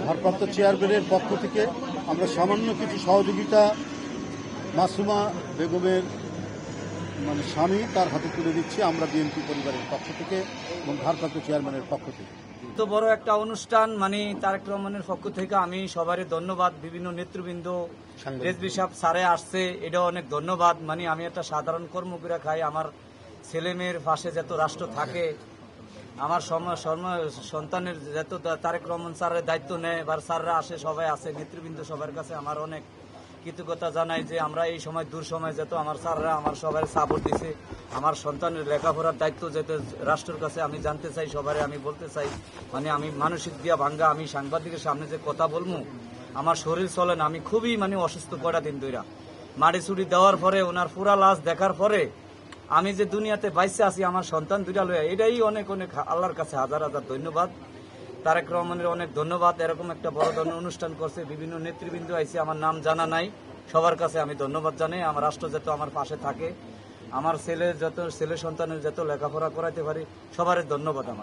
ভারপ্রাপ্ত চেয়ারম্যানের পক্ষ থেকে আমরা সামান্য কিছু সহযোগিতা মাসুমা বেগমের স্বামী তার হাতে তুলে দিচ্ছি আমরা বিএনপি পরিবারের পক্ষ থেকে এবং ভারপ্রাপ্ত চেয়ারম্যানের পক্ষ থেকে। তো বড় একটা অনুষ্ঠান তারেক রহমানের পক্ষ থেকে আমি সবারই ধন্যবাদ। বিভিন্ন নেতৃবৃন্দ রেজবি সাহেব স্যারে আসছে, এটাও অনেক ধন্যবাদ। আমি একটা সাধারণ কর্মকর্তা খাই, আমার ছেলে মেয়ের পাশে যত রাষ্ট্র থাকে, আমার সন্তানের যত তারেক রহমান স্যারের দায়িত্ব নেয় বা স্যাররা আসে, সবাই আসে, নেতৃবৃন্দ সবার কাছে আমার অনেক কৃতজ্ঞতা জানাই যে আমরা এই সময় দূর সময় যেত আমার স্যাররা আমার সবাই সাপোর্ট দিছে। আমার সন্তানের লেখাপড়ার দায়িত্ব যেতে রাষ্ট্রের কাছে আমি জানতে চাই, সবাই আমি বলতে চাই, আমি মানসিক দিয়া ভাঙ্গা, আমি সাংবাদিকের সামনে যে কথা বলবো আমার শরীর চলে না। আমি খুবই অসুস্থ কয়টা দিন ধইরা মাটি ছুটি দেওয়ার পরে ওনার পুরা লাশ দেখার পরে আমি যে দুনিয়াতে বাইসে আছি আমার সন্তান দুইটা লইয়া, এটাই অনেক অনেক আল্লাহর কাছে হাজার হাজার ধন্যবাদ। তারেক রহমানের অনেক ধন্যবাদ। এরকম একটা বড় ধরনের অনুষ্ঠান করছে, বিভিন্ন নেতৃবৃন্দ আইছে, আমার নাম জানা নাই, সবার কাছে আমি ধন্যবাদ জানাই। আমার রাষ্ট্র যত আমার পাশে থাকে, আমার ছেলে সন্তানের যত লেখাপড়া করাইতে পারি, সবার ধন্যবাদ আমার।